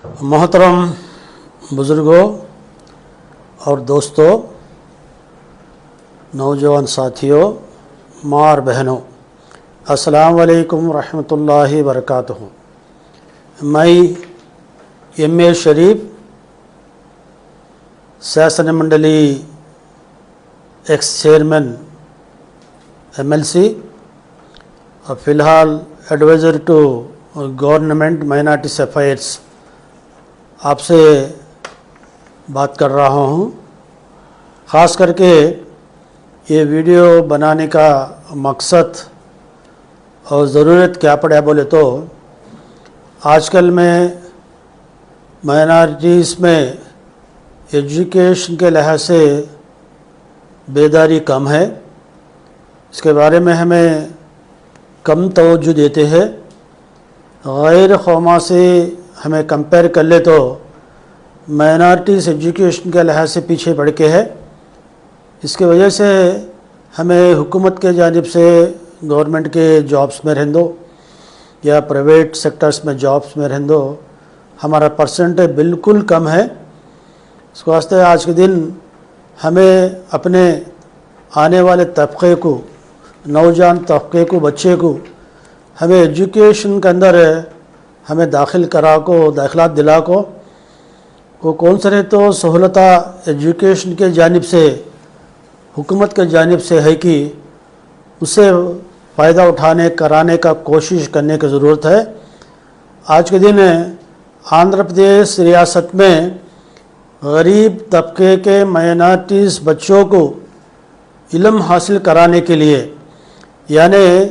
मोहतरम बुज़ुर्गों और दोस्तों, नौजवान साथियों, माँ और बहनों, अस्सलाम वालेकुम रहमतुल्लाहि वबरकातुहू। मैं एम.ए. शरीफ, शासन मंडली एक्स चेयरमैन MLC और फ़िलहाल adviser to government minorities affairs आपसे बात कर रहा हूँ। ख़ास करके ये वीडियो बनाने का मकसद और ज़रूरत क्या पड़ा बोले तो आजकल में माइनॉरिटीज़ में एजुकेशन के लिहाज से बेदारी कम है। इसके बारे में हमें कम तवज्जो देते हैं। गैर कौमा से हमें कंपेयर कर ले तो माइनॉरिटीज़ एजुकेशन के लिहाज से पीछे बढ़ के है। इसके वजह से हमें हुकूमत के जानिब से गवर्नमेंट के जॉब्स में रहने दो या प्राइवेट सेक्टर्स में जॉब्स में रहने दो, हमारा परसेंटेज बिल्कुल कम है। इस वास्ते आज के दिन हमें अपने आने वाले तबके को, नौजवान तबके को, बच्चे को हमें एजुकेशन के अंदर हमें दाखिला दिला को वो कौन से तो सहूलता एजुकेशन के जानिब से, हुकूमत के जानिब से है कि उससे फ़ायदा कराने का कोशिश करने की ज़रूरत है। आज के दिन आंध्र प्रदेश रियासत में गरीब तबके के माइनॉरिटीज़ बच्चों को इल्म हासिल कराने के लिए, यानी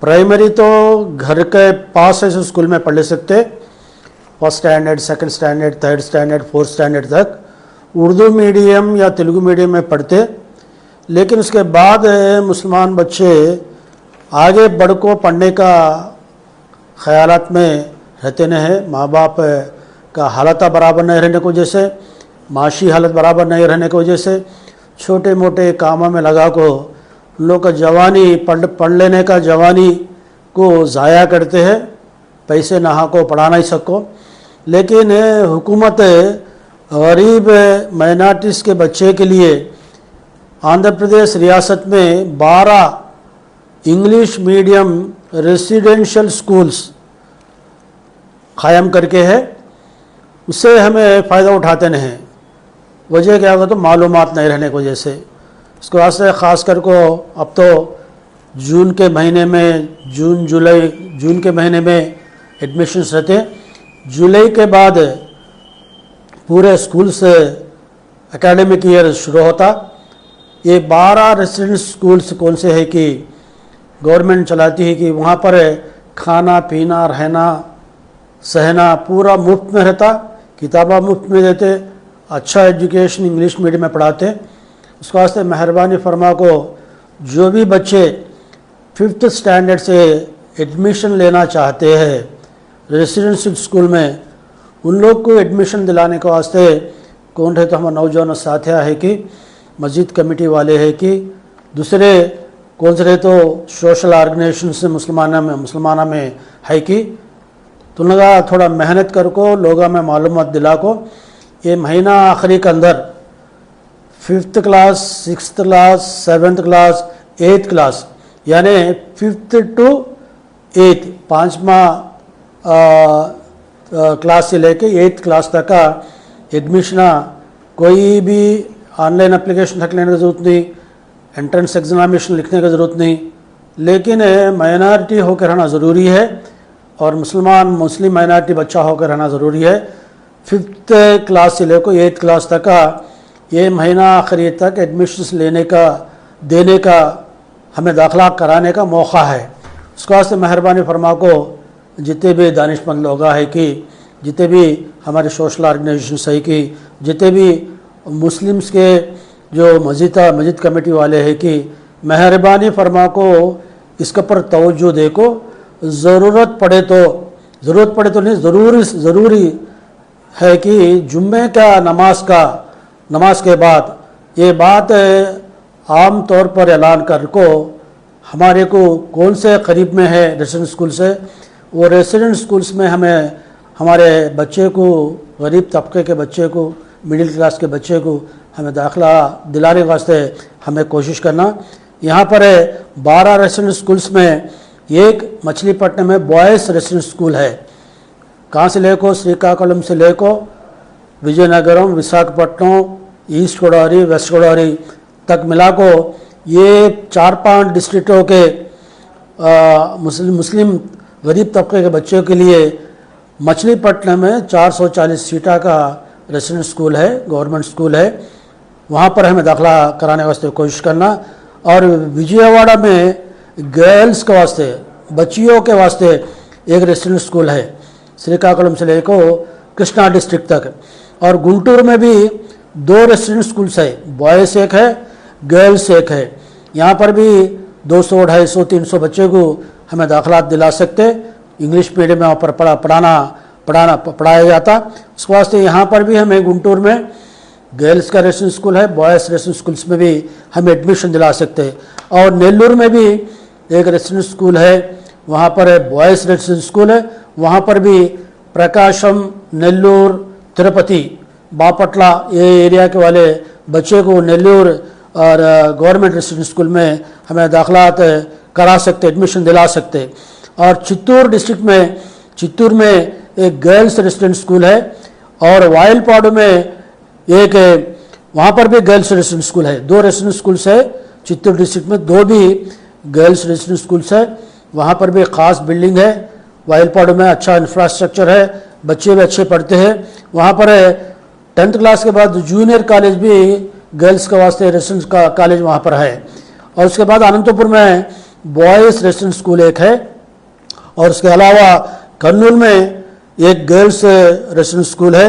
प्राइमरी तो घर के पास ऐसे स्कूल में पढ़ ले सकते, first standard, second standard, third standard, fourth standard तक उर्दू मीडियम या तेलुगु मीडियम में पढ़ते। लेकिन उसके बाद मुसलमान बच्चे आगे बढ़ को पढ़ने का ख़यालात में रहते नहीं हैं। माँ बाप का हालत बराबर नहीं रहने की वजह से, माशी हालत बराबर नहीं रहने की वजह से छोटे मोटे कामों में लगा को लोग का जवानी पढ़ लेने का जवानी को ज़ाया करते हैं। पैसे नहा को पढ़ा नहीं सको। लेकिन हुकूमत गरीब माइनॉरिटीज़ के बच्चे के लिए आंध्र प्रदेश रियासत में 12 इंग्लिश मीडियम रेसिडेंशियल स्कूल्स कायम करके है। उससे हमें फ़ायदा उठाते नहीं। वजह क्या होगा तो मालूमात नहीं रहने की वजह से। इसके वास्ते ख़ास कर को अब तो जून के महीने में एडमिशन्स रहते हैं। जुलाई के बाद पूरे स्कूल से एकेडमिक ईयर शुरू होता। ये 12 रेसिडेंट स्कूल्स कौन से है कि गवर्नमेंट चलाती है कि वहाँ पर खाना पीना रहना सहना पूरा मुफ्त में रहता, किताबा मुफ्त में देते, अच्छा एजुकेशन इंग्लिश मीडियम में पढ़ाते। उसके वास्ते मेहरबानी फरमा को जो भी बच्चे 5th स्टैंडर्ड से एडमिशन लेना चाहते हैं रेसिडेंशियल स्कूल में, उन लोग को एडमिशन दिलाने के वास्ते कौन रहे तो हमारे नौजवान साथिया है कि मस्जिद कमेटी वाले है कि दूसरे कौन से रहे तो सोशल ऑर्गेनाइजेशन से मुसलमाना में है कि तो लगा थोड़ा मेहनत कर को लोगों में मालूमात दिला को ये महीना आखिरी के अंदर 5th class, 6th class, 7th class, 8th class यानी 5th to 8th 5वां क्लास से लेके 8th क्लास तक का एडमिशन कोई भी ऑनलाइन एप्लीकेशन रख लेने की ज़रूरत नहीं, एंट्रेंस एग्जामिनेशन लिखने की ज़रूरत नहीं। लेकिन माइनॉरिटी होकर रहना ज़रूरी है और मुस्लिम माइनॉरिटी बच्चा होकर रहना ज़रूरी है। 5th क्लास से लेकर 8th क्लास तक का ये महीना आखिरी तक एडमिशन्स देने का हमें दाखिला कराने का मौका है। उसके वास्ते मेहरबानी फरमा को जितने भी दानिशमंद लोग है कि जितने भी हमारे सोशल ऑर्गेनाइजेशन है कि जितने भी मुस्लिम्स के जो मस्जिद कमेटी वाले हैं कि मेहरबानी फरमा को इसके पर तवज्जो दे को ज़रूरत पड़े तो नहीं, ज़रूरी है कि जुम्मे का नमाज के बाद ये बात आम तौर पर ऐलान कर को हमारे को कौन से करीब में है रेसिडेंट स्कूल से, वो रेसिडेंट स्कूल्स में हमारे बच्चे को, गरीब तबके के बच्चे को, मिडिल क्लास के बच्चे को हमें दाखिला दिलाने वास्ते हमें कोशिश करना। यहाँ पर 12 रेसिडेंट स्कूल्स में एक मछलीपट्टनम में बॉयज़ रेसिडेंट स्कूल है। कहाँ से लेको, श्रीकाकुलम से लेको विजयनगरम, विशाखापट्टनम, ईस्ट गोदावरी, वेस्ट गोदावरी तक मिला को ये 4-5 डिस्ट्रिक्टों के मुस्लिम गरीब तबके के बच्चों के लिए मछलीपट्टनम में 440 सीटा का रेसिडेंट स्कूल है, गवर्नमेंट स्कूल है। वहाँ पर हमें दाखिला कराने वास्ते कोशिश करना। और विजयवाड़ा में गर्ल्स के वास्ते, बच्चियों के वास्ते एक रेसिडेंट स्कूल है, श्रीकाकुलम से लेकर कृष्णा डिस्ट्रिक्ट तक। और गुंटूर में भी 2 रेसिडेंट स्कूल्स है, बॉयज़ एक है, गर्ल्स एक है। यहाँ पर भी 200, 250, 300 बच्चे को हमें दाखिला दिला सकते। इंग्लिश मीडियम में वहाँ पर पढ़ाया जाता। उस वास्ते यहाँ पर भी हमें गुंटूर में गर्ल्स का रेसिडेंट स्कूल है, बॉयज़ रेसिडेंट स्कूल्स में भी हम एडमिशन दिला सकते हैं। और नेल्लूर में भी एक रेसिडेंट स्कूल है, वहाँ पर बॉयज़ रेसिडेंट स्कूल है। वहाँ पर भी प्रकाशम, नेल्लूर, तिरुपति, बापटला ये एरिया के वाले बच्चे को नेल्लूर और गवर्नमेंट रेसिडेंट स्कूल में हमें दाखिला करा सकते, एडमिशन दिला सकते। और चित्तूर डिस्ट्रिक्ट में, चित्तूर में एक गर्ल्स रेसिडेंट स्कूल है। और वायलपाडू में एक, वहाँ पर भी गर्ल्स रेसिडेंट स्कूल है। 2 रेसिडेंट स्कूल्स है चित्तूर डिस्ट्रिक्ट में, 2 भी गर्ल्स रेसिडेंट स्कूल्स है। वहाँ पर भी ख़ास बिल्डिंग है। वायलपाडू में अच्छा इंफ्रास्ट्रक्चर है, बच्चे भी अच्छे पढ़ते हैं। वहाँ पर 10th क्लास के बाद जूनियर कॉलेज भी गर्ल्स के वास्ते रेसिडेंट का कॉलेज वहाँ पर है। और उसके बाद अनंतपुर में बॉयज़ रेसिडेंट स्कूल एक है। और उसके अलावा कर्नूल में एक गर्ल्स रेसिडेंट स्कूल है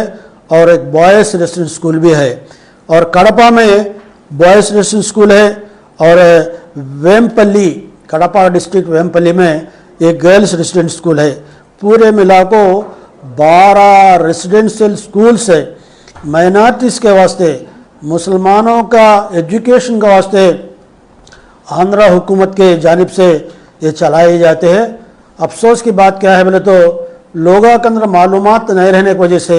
और एक बॉयज़ रेसिडेंट स्कूल भी है। और कड़पा में बॉयज़ रेसिडेंट स्कूल है। और वेमपल्ली, कड़पा डिस्ट्रिक्ट वेमपल्ली में एक गर्ल्स रेसिडेंट स्कूल है। पूरे मिला को 12 रेसिडेंशियल स्कूल्स है माइनॉरिटीज़ के वास्ते, मुसलमानों का एजुकेशन के वास्ते आंध्रा हुकूमत के जानिब से ये चलाए जाते हैं। अफसोस की बात क्या है बोले तो लोगों के अंदर मालूमात नहीं रहने की वजह से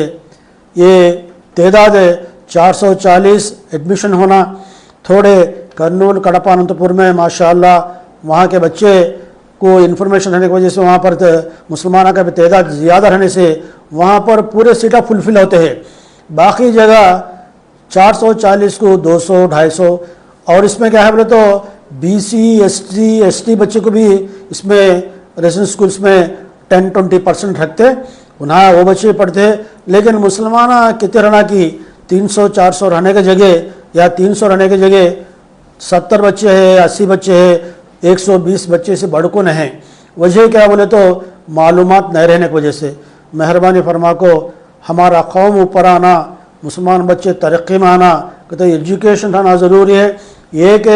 ये तादाद 440 एडमिशन होना, थोड़े कर्नूल, कड़पा, अनंतपुर में माशाअल्लाह वहाँ के बच्चे को इन्फॉर्मेशन रहने की वजह से वहाँ पर मुसलमानों का भी तादाद ज़्यादा रहने से वहाँ पर पूरे सीटा फुलफिल होते हैं। बाकी जगह 440 को 200, 250। और इसमें क्या है बोले तो BC, ST बच्चे को भी इसमें रेसिडेंट स्कूल्स में 10-20% रखते, उन्हें वो बच्चे पढ़ते हैं। लेकिन मुसलमान कितने रहना की 300-400 रहने की जगह या 300 रहने की जगह 70 बच्चे हैं, 80 बच्चे हैं, 120 बच्चे से बढ़ को नहीं है। वजह क्या बोले तो मालूमात नहीं रहने की वजह से। मेहरबानी फरमा को हमारा कौम ऊपर आना, मुसलमान बच्चे तरक्की में आना, कहते एजुकेशन रहना ज़रूरी है। एक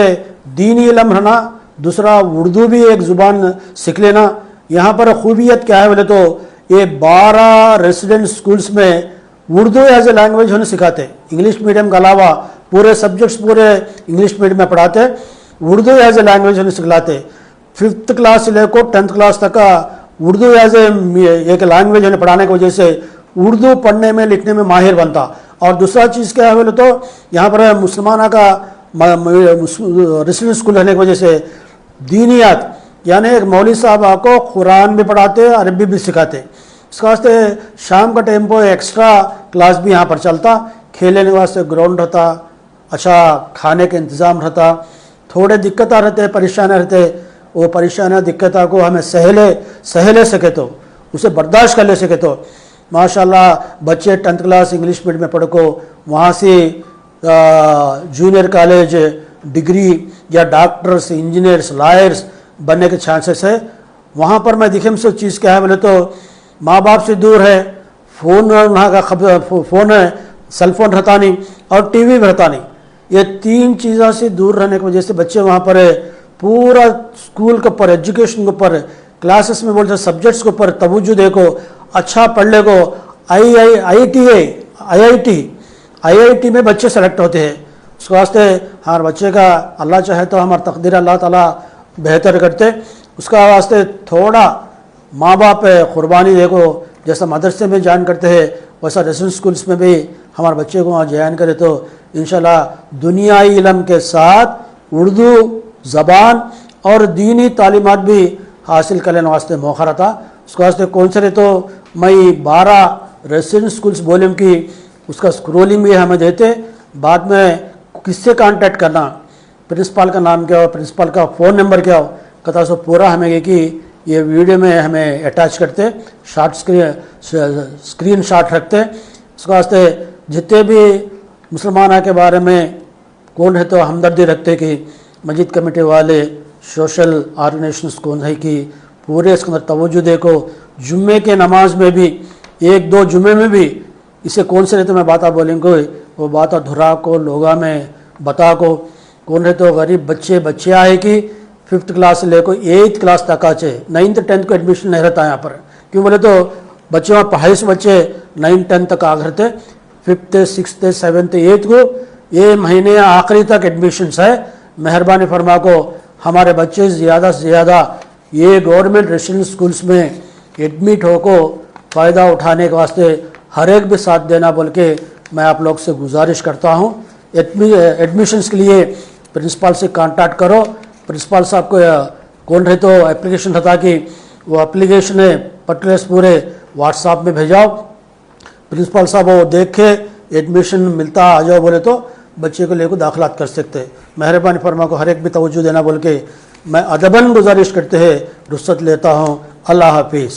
दीनी इल्म रहना, दूसरा उर्दू भी एक ज़ुबान सीख लेना। यहाँ पर खूबियत क्या है बोले तो ये 12 रेसिडेंट स्कूल्स में उर्दू एज ए लैंग्वेज होने सिखाते। इंग्लिश मीडियम के अलावा पूरे सब्जेक्ट्स पूरे इंग्लिश मीडियम में पढ़ाते, उर्दू एज ए लैंग्वेज होने सिखलाते। 5th क्लास से लेकर 10th क्लास तक का उर्दू एज एक लैंग्वेज होने पढ़ाने की वजह से उर्दू पढ़ने में लिखने में माहिर बनता। और दूसरा चीज़ क्या है बोले तो यहाँ पर मुसलमाना का रेसिडेंट स्कूल रहने की वजह से दीनियात यानी एक मौलवी साहब आपको कुरान भी पढ़ाते, अरबी भी सिखाते। इसके वास्ते शाम का टाइम पर एक्स्ट्रा क्लास भी यहाँ पर चलता, खेलने के वास्ते ग्राउंड रहता, अच्छा खाने का इंतज़ाम रहता। थोड़े दिक्कत रहते, परेशान रहते, वो परेशानियाँ दिक्कतों को हमें सहले सके तो उसे बर्दाश्त कर ले सके तो माशाल्लाह बच्चे 10th क्लास इंग्लिश मीडियम में पढ़ को वहाँ से जूनियर कॉलेज डिग्री या डॉक्टर्स, इंजीनियर्स, लॉयर्स बनने के चांसेस है। वहाँ पर मैं दिखे में चीज़ क्या है बोले तो माँ बाप से दूर है, फ़ोन वहाँ का फ़ोन है, सेल फोन रहता नहीं और टीवी भी रहता नहीं। ये 3 चीज़ों से दूर रहने की वजह से बच्चे वहाँ पर पूरा स्कूल के ऊपर, एजुकेशन के ऊपर, क्लासेस में बोलते सब्जेक्ट्स के ऊपर तवज्जो देखो, अच्छा पढ़ ले को। IIT में बच्चे सेलेक्ट होते हैं। उसके वास्ते हमारे बच्चे का अल्लाह चाहे तो हमारा तकदीर अल्लाह ताला बेहतर करते। उसका वास्ते थोड़ा माँ बाप कुर्बानी देखो, जैसा मदरसे में ज्वाइन करते हैं वैसा रेसिडेंट स्कूल्स में भी हमारे बच्चे को वहाँ ज्वाइन करें तो इंशाल्लाह दुनियाई इल्म के साथ उर्दू ज़बान और दीनी तालीमात भी हासिल करने वास्ते मौका रहता। उसके वास्ते कौन से तो मैं 12 रेसिडेंट स्कूल्स वॉल्यूम की उसका स्क्रोलिंग भी हमें देते, बाद में किससे कांटेक्ट करना, प्रिंसिपल का नाम क्या हो, प्रिंसिपल का फ़ोन नंबर क्या हो, कथा सो पूरा हमें कि ये वीडियो में हमें अटैच करते, स्क्रीन शॉट रखते। उसके वास्ते जितने भी मुसलमाना के बारे में कौन है तो हमदर्दी रखते कि मस्जिद कमेटी वाले सोशल ऑर्गेनाइजेशंस कौन है कि पूरे इसके अंदर तवज्जो देखो। जुम्मे के नमाज में भी 1-2 जुम्मे में भी इसे कौन से रहते मैं बाता बोलेंगे वो बाता धुरा को लोगा में बता को कौन है तो गरीब बच्चे आए कि 5th क्लास से लेकर 8th क्लास तक आचे 9th 10th को एडमिशन नहीं रहता यहाँ पर। क्यों बोले तो बच्चे वहाँ पढ़ाई से बच्चे 9th 10th तक आ गए थे, 5th 6th 7th 8th को ये महीने आखिरी तक एडमिशन्स है। मेहरबानी फरमा को हमारे बच्चे ज़्यादा से ज़्यादा ये गवर्नमेंट रेसिडेंट स्कूल्स में एडमिट हो को फ़ायदा उठाने के वास्ते हर एक भी साथ देना बोल के मैं आप लोग से गुजारिश करता हूँ। एडमिशन्स के लिए प्रिंसिपल से कांटेक्ट करो। प्रिंसिपल साहब को कौन रहे तो एप्लीकेशन था कि वो एप्लीकेशन है पर्टिकुलर्स पूरे व्हाट्सएप में भेजाओ, प्रिंसिपल साहब वो देख के एडमिशन मिलता आ जाओ बोले तो बच्चे को लेकर दाखिलात कर सकते। मेहरबानी फरमा को हर एक भी तवज्जो देना बोल के मैं अदबन गुजारिश करते हैं रुख्सत लेता हूँ। अल्लाह हाफिज़।